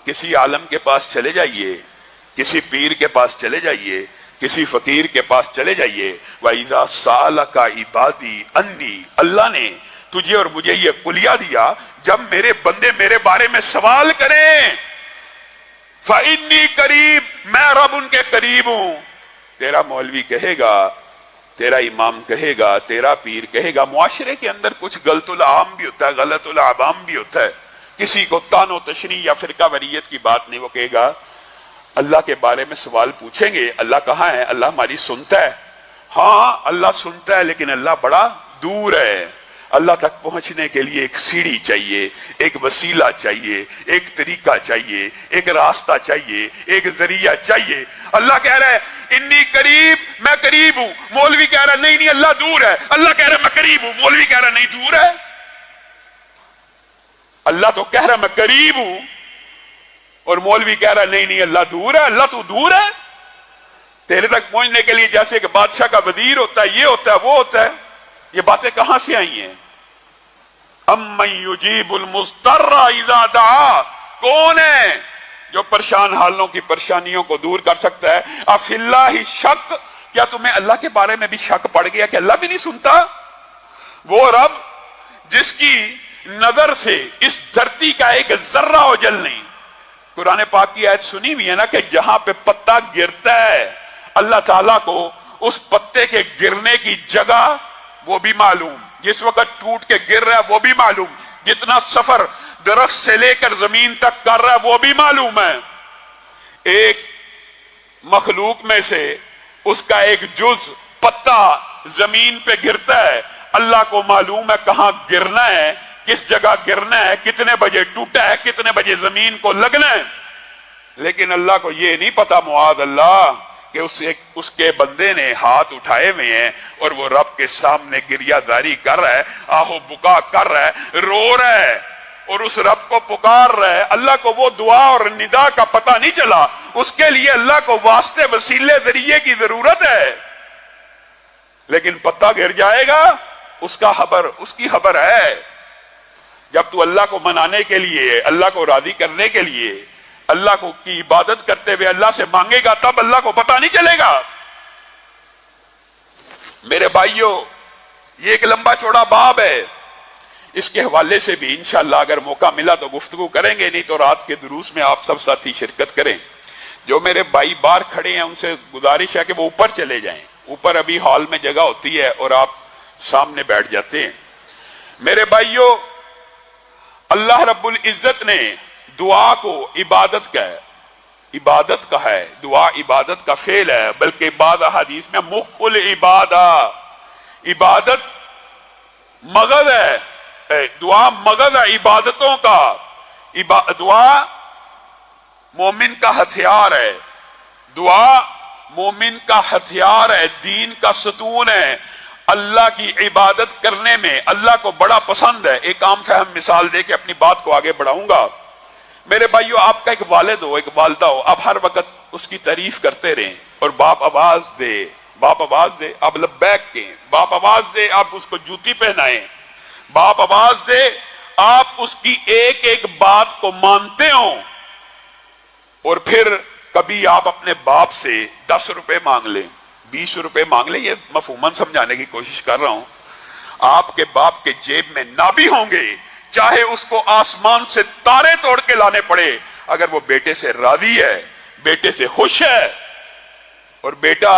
کسی عالم کے پاس چلے جائیے، کسی پیر کے پاس چلے جائیے، کسی فقیر کے پاس چلے جائیے، وَإِذَا سَأَلَكَ عِبَادِي عَنِّي، اللہ نے تجھے اور مجھے یہ کلیہ دیا، جب میرے بندے میرے بارے میں سوال کریں فَإِنِّي قریب، میں رب ان کے قریب ہوں۔ تیرا مولوی کہے گا، تیرا امام کہے گا، تیرا پیر کہے گا، معاشرے کے اندر کچھ غلط العام بھی ہوتا ہے، غلط العوام بھی ہوتا ہے، کسی کو تان و تشریح یا فرقہ واریت کی بات نہیں، وہ کہے گا اللہ کے بارے میں سوال پوچھیں گے، اللہ کہاں ہے؟ اللہ ہماری سنتا ہے۔ ہاں اللہ سنتا ہے، لیکن اللہ بڑا دور ہے۔ اللہ تک پہنچنے کے لیے ایک سیڑھی چاہیے، ایک وسیلہ چاہیے، ایک طریقہ چاہیے، ایک راستہ چاہیے، ایک ذریعہ چاہیے۔ اللہ کہہ رہا ہے انی قریب، میں قریب ہوں، مولوی کہہ رہا ہے نہیں اللہ دور ہے، اللہ کہہ رہا ہے میں قریب ہوں، مولوی کہہ رہا ہے نہیں دور ہے۔ اللہ تو کہہ رہا ہے میں قریب ہوں اور مولوی کہہ رہا ہے نہیں اللہ دور ہے۔ اللہ تو دور ہے، تیرے تک پہنچنے کے لیے جیسے کہ بادشاہ کا وزیر ہوتا ہے، یہ ہوتا ہے، وہ ہوتا ہے، یہ باتیں کہاں سے آئی ہیں؟ امن یجیب المضطر اذا دعا، کون ہے جو پریشان حالوں کی پریشانیوں کو دور کر سکتا ہے؟ افی اللہ شک، کیا تمہیں اللہ کے بارے میں بھی شک پڑ گیا کہ اللہ بھی نہیں سنتا؟ وہ رب جس کی نظر سے اس دھرتی کا ایک ذرہ اوجل نہیں۔ قرآن پاک کی آیت سنی ہوئی ہے نا کہ جہاں پہ پتا گرتا ہے اللہ تعالیٰ کو اس پتے کے گرنے کی جگہ وہ بھی معلوم، جس وقت ٹوٹ کے گر رہا ہے وہ بھی معلوم، جتنا سفر درخت سے لے کر زمین تک کر رہا ہے وہ بھی معلوم ہے۔ ایک مخلوق میں سے اس کا ایک جز پتا زمین پہ گرتا ہے، اللہ کو معلوم ہے کہاں گرنا ہے، کس جگہ گرنا ہے، کتنے بجے ٹوٹا ہے، کتنے بجے زمین کو لگنا ہے۔ لیکن اللہ کو یہ نہیں پتا معاذ اللہ کہ اس کے بندے نے ہاتھ اٹھائے ہوئے ہیں اور وہ رب کے سامنے گریہ زاری کر رہا ہے، آہو بکا کر رہا ہے، رو رہا ہے اور اس رب کو پکار رہا ہے۔ اللہ کو وہ دعا اور ندا کا پتہ نہیں چلا، اس کے لیے اللہ کو واسطے وسیلے ذریعے کی ضرورت ہے۔ لیکن پتہ گر جائے گا، اس کی خبر ہے۔ جب تو اللہ کو منانے کے لیے، اللہ کو راضی کرنے کے لیے، اللہ کو کی عبادت کرتے ہوئے اللہ سے مانگے گا، تب اللہ کو پتہ نہیں چلے گا۔ میرے بھائیوں، یہ ایک لمبا چوڑا باب ہے، اس کے حوالے سے بھی انشاءاللہ اگر موقع ملا تو گفتگو کریں گے، نہیں تو رات کے دروس میں آپ سب ساتھی شرکت کریں۔ جو میرے بھائی باہر کھڑے ہیں ان سے گزارش ہے کہ وہ اوپر چلے جائیں، اوپر ابھی ہال میں جگہ ہوتی ہے اور آپ سامنے بیٹھ جاتے ہیں۔ میرے بھائیوں، اللہ رب العزت نے دعا کو عبادت کا ہے، دعا عبادت کا فعل ہے، بلکہ بعض احادیث میں مخ العبادہ، عبادت مغز ہے، دعا مغز ہے عبادتوں کا، دعا مومن کا ہتھیار ہے، دعا مومن کا ہتھیار ہے، دین کا ستون ہے۔ اللہ کی عبادت کرنے میں اللہ کو بڑا پسند ہے۔ ایک عام فہم مثال دے کے اپنی بات کو آگے بڑھاؤں گا۔ میرے بھائیو، آپ کا ایک والد ہو، ایک والدہ ہو، آپ ہر وقت اس کی تعریف کرتے رہیں اور باپ آواز دے، آپ لبیک کہیں، باپ آواز دے، آپ اس کو جوتی پہنائیں، باپ آواز دے، آپ اس کی ایک ایک بات کو مانتے ہوں، اور پھر کبھی آپ اپنے باپ سے 10 روپے مانگ لیں، 20 روپے مانگ لیں، یہ مفہوماً سمجھانے کی کوشش کر رہا ہوں۔ آپ کے باپ کے جیب میں نہ بھی ہوں گے، چاہے اس کو آسمان سے تارے توڑ کے لانے پڑے، اگر وہ بیٹے سے راضی ہے، بیٹے سے خوش ہے، اور بیٹا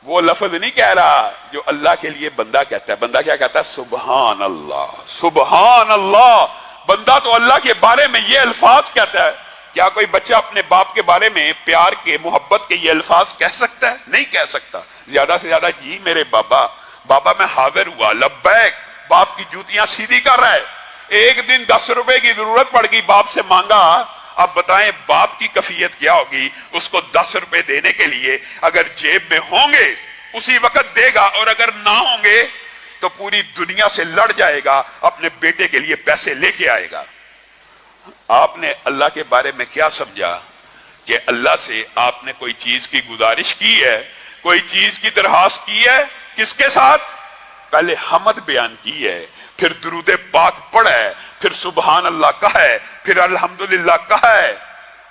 وہ لفظ نہیں کہہ رہا جو اللہ کے لیے بندہ کہتا ہے۔ بندہ کیا کہتا ہے؟ سبحان اللہ، سبحان اللہ۔ بندہ تو اللہ کے بارے میں یہ الفاظ کہتا ہے۔ کیا کوئی بچہ اپنے باپ کے بارے میں پیار کے، محبت کے یہ الفاظ کہہ سکتا ہے؟ نہیں کہہ سکتا۔ زیادہ سے زیادہ جی میرے بابا، بابا میں حاضر ہوا، لبیک، باپ کی جوتیاں سیدھی کر رہا ہے۔ ایک دن 10 روپے کی ضرورت پڑ گئی، باپ سے مانگا، اب بتائیں باپ کی کیفیت کیا ہوگی؟ اس کو 10 روپے دینے کے لیے اگر جیب میں ہوں گے اسی وقت دے گا، اور اگر نہ ہوں گے تو پوری دنیا سے لڑ جائے گا، اپنے بیٹے کے لیے پیسے لے کے آئے گا۔ آپ نے اللہ کے بارے میں کیا سمجھا کہ اللہ سے آپ نے کوئی چیز کی گزارش کی ہے، کوئی چیز کی درخواست کی ہے، کس کے ساتھ؟ پہلے حمد بیان کی ہے، پھر درود پاک پڑھا ہے، پھر سبحان اللہ کہا ہے، پھر الحمدللہ کہا ہے۔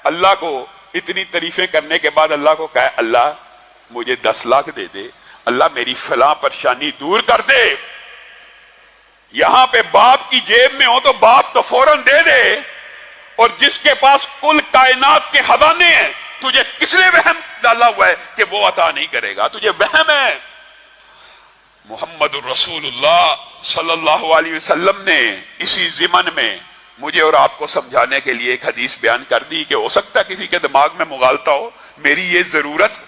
اللہ کو اتنی تعریفیں کرنے کے بعد اللہ کو کہا ہے اللہ مجھے 10 لاکھ دے دے، اللہ میری فلاں پریشانی دور کر دے۔ یہاں پہ باپ کی جیب میں ہو تو باپ تو فوراً دے دے، اور جس کے پاس کل کائنات کے خزانے ہیں تجھے کس نے وہم ڈالا ہوا ہے کہ وہ عطا نہیں کرے گا؟ تجھے وہم ہے۔ محمد الرسول اللہ صلی اللہ علیہ وسلم نے اسی ضمن میں مجھے اور آپ کو سمجھانے کے لیے ایک حدیث بیان کر دی کہ ہو سکتا ہے کسی کے دماغ میں مغالطہ ہو، میری یہ ضرورت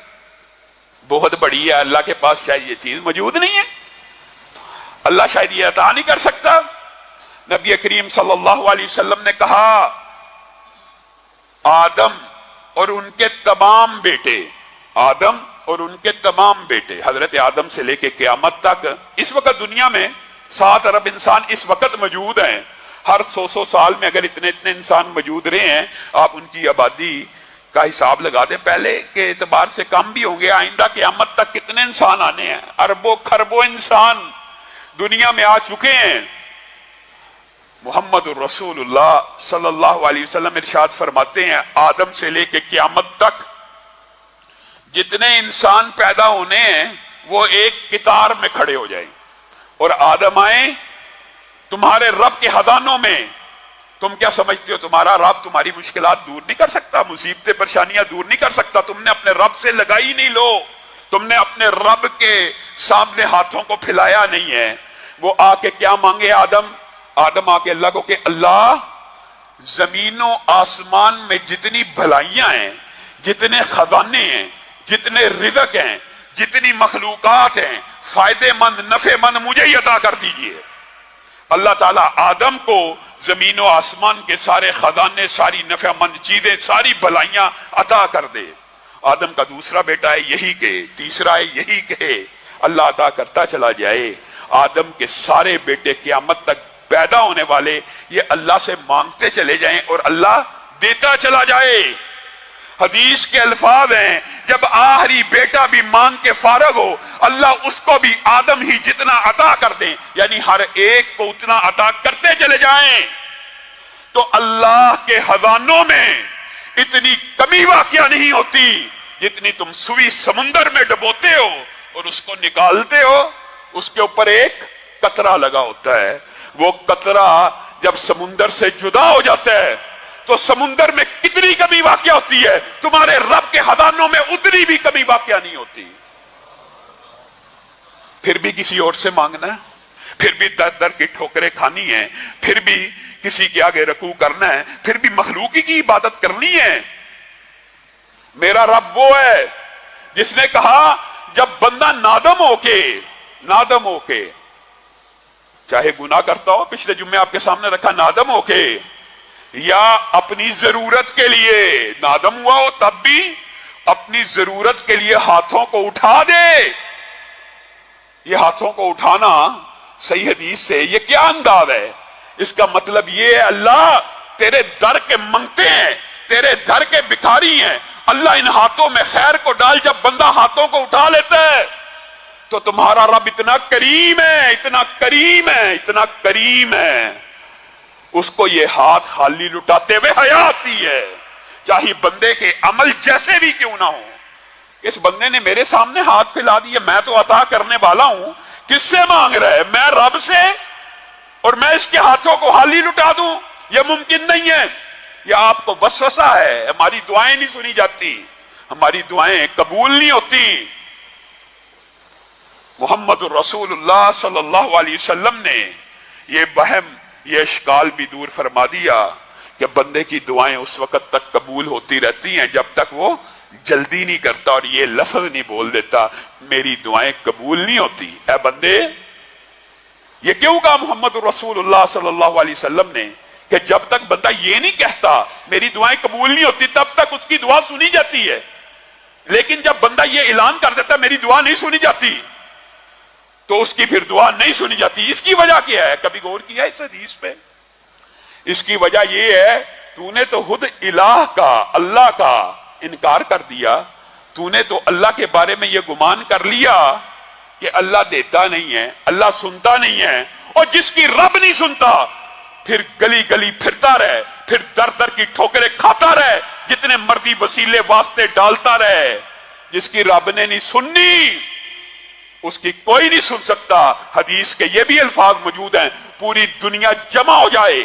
بہت بڑی ہے، اللہ کے پاس شاید یہ چیز موجود نہیں ہے، اللہ شاید یہ عطا نہیں کر سکتا۔ نبی کریم صلی اللہ علیہ وسلم نے کہا آدم اور ان کے تمام بیٹے، آدم اور ان کے تمام بیٹے، حضرت آدم سے لے کے قیامت تک، اس وقت دنیا میں 7 ارب انسان اس وقت موجود ہیں، ہر 100 سال میں اگر اتنے انسان موجود رہے ہیں، آپ ان کی آبادی کا حساب لگا دیں، پہلے کے اعتبار سے کم بھی ہوں گے، آئندہ قیامت تک کتنے انسان آنے ہیں، اربوں خربوں انسان دنیا میں آ چکے ہیں۔ محمد الرسول اللہ صلی اللہ علیہ وسلم ارشاد فرماتے ہیں آدم سے لے کے قیامت تک جتنے انسان پیدا ہونے ہیں وہ ایک قطار میں کھڑے ہو جائیں، اور آدم آئیں تمہارے رب کے خزانوں میں۔ تم کیا سمجھتے ہو تمہارا رب تمہاری مشکلات دور نہیں کر سکتا، مصیبتیں پریشانیاں دور نہیں کر سکتا؟ تم نے اپنے رب سے لگائی نہیں لو، تم نے اپنے رب کے سامنے ہاتھوں کو پھیلایا نہیں ہے۔ وہ آ کے کیا مانگے آدم آ کے اللہ کو کہ اللہ زمین و آسمان میں جتنی بھلائیاں ہیں، جتنے خزانے ہیں، جتنے رزق ہیں، جتنی مخلوقات ہیں، فائدے مند نفع مند مجھے ہی عطا کر دیجئے۔ اللہ تعالیٰ آدم کو زمین و آسمان کے سارے خزانے، ساری نفع مند چیزیں، ساری بھلائیاں عطا کر دے۔ آدم کا دوسرا بیٹا ہے یہی کہ، تیسرا ہے یہی کہ، اللہ عطا کرتا چلا جائے۔ آدم کے سارے بیٹے قیامت تک پیدا ہونے والے یہ اللہ سے مانگتے چلے جائیں اور اللہ دیتا چلا جائے۔ حدیث کے الفاظ ہیں جب آخری بیٹا بھی مانگ کے فارغ ہو اللہ اس کو بھی آدم ہی جتنا عطا کر دیں، یعنی ہر ایک کو اتنا عطا کرتے چلے جائیں۔ تو اللہ کے خزانوں میں اتنی کمی واقع نہیں ہوتی جتنی تم سوئی سمندر میں ڈبوتے ہو اور اس کو نکالتے ہو، اس کے اوپر ایک قطرہ لگا ہوتا ہے، وہ قطرہ جب سمندر سے جدا ہو جاتا ہے تو سمندر میں کتنی کمی واقع ہوتی ہے، تمہارے رب کے خزانوں میں اتنی بھی کمی واقع نہیں ہوتی۔ پھر بھی کسی اور سے مانگنا ہے، پھر بھی در در کی ٹھوکریں کھانی ہے، پھر بھی کسی کے آگے رکوع کرنا ہے، پھر بھی مخلوقی کی عبادت کرنی ہے۔ میرا رب وہ ہے جس نے کہا جب بندہ نادم ہو کے چاہے گناہ کرتا ہو، پچھلے جمعے آپ کے سامنے رکھا، نادم ہو کے یا اپنی ضرورت کے لیے نادم ہوا ہو تب بھی اپنی ضرورت کے لیے ہاتھوں کو اٹھا دے۔ یہ ہاتھوں کو اٹھانا صحیح حدیث سے یہ کیا انداز ہے؟ اس کا مطلب یہ ہے اللہ تیرے در کے منگتے ہیں، تیرے در کے بھکاری ہیں، اللہ ان ہاتھوں میں خیر کو ڈال۔ جب بندہ ہاتھوں کو اٹھا لیتا ہے تو تمہارا رب اتنا کریم ہے، اتنا کریم ہے، اتنا کریم ہے، اس کو یہ ہاتھ خالی لٹاتے ہوئے حیا آتی ہے، چاہے بندے کے عمل جیسے بھی کیوں نہ ہو۔ اس بندے نے میرے سامنے ہاتھ پھیلا دیے، میں تو عطا کرنے والا ہوں، کس سے مانگ رہا ہے؟ میں رب سے، اور میں اس کے ہاتھوں کو خالی لٹا دوں؟ یہ ممکن نہیں ہے۔ یہ آپ کو وسوسہ ہے، ہماری دعائیں نہیں سنی جاتی، ہماری دعائیں قبول نہیں ہوتی۔ محمد الرسول اللہ صلی اللہ علیہ وسلم نے یہ وہم، یہ اشکال بھی دور فرما دیا کہ بندے کی دعائیں اس وقت تک قبول ہوتی رہتی ہیں جب تک وہ جلدی نہیں کرتا اور یہ لفظ نہیں بول دیتا میری دعائیں قبول نہیں ہوتی۔ اے بندے، یہ کیوں کہا محمد الرسول اللہ صلی اللہ علیہ وسلم نے کہ جب تک بندہ یہ نہیں کہتا میری دعائیں قبول نہیں ہوتی تب تک اس کی دعا سنی جاتی ہے، لیکن جب بندہ یہ اعلان کر دیتا میری دعا نہیں سنی جاتی تو اس کی پھر دعا نہیں سنی جاتی۔ اس کی وجہ کیا ہے؟ کبھی غور کیا اس حدیث پہ؟ اس کی وجہ یہ ہے تو نے تو خود الہ کا، اللہ کا انکار کر دیا، تو نے تو اللہ کے بارے میں یہ گمان کر لیا کہ اللہ دیتا نہیں ہے, اللہ سنتا نہیں ہے, اور جس کی رب نہیں سنتا پھر گلی گلی پھرتا رہے, پھر در در کی ٹھوکریں کھاتا رہے, جتنے مرضی وسیلے واسطے ڈالتا رہے. جس کی رب نے نہیں سننی اس کی کوئی نہیں سن سکتا. حدیث کے یہ بھی الفاظ موجود ہیں, پوری دنیا جمع ہو جائے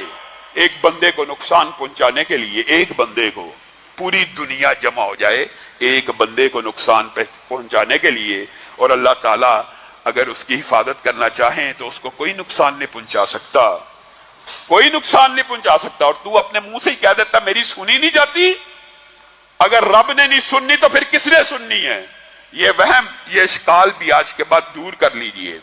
ایک بندے کو نقصان پہنچانے کے لیے, ایک بندے کو, پوری دنیا جمع ہو جائے ایک بندے کو نقصان پہنچانے کے لیے, اور اللہ تعالیٰ اگر اس کی حفاظت کرنا چاہیں تو اس کو کوئی نقصان نہیں پہنچا سکتا, کوئی نقصان نہیں پہنچا سکتا. اور تو اپنے منہ سے ہی کہہ دیتا میری سنی نہیں جاتی. اگر رب نے نہیں سننی تو پھر کس نے سننی ہے؟ یہ وہم, یہ اشکال بھی آج کے بعد دور کر لیجئے.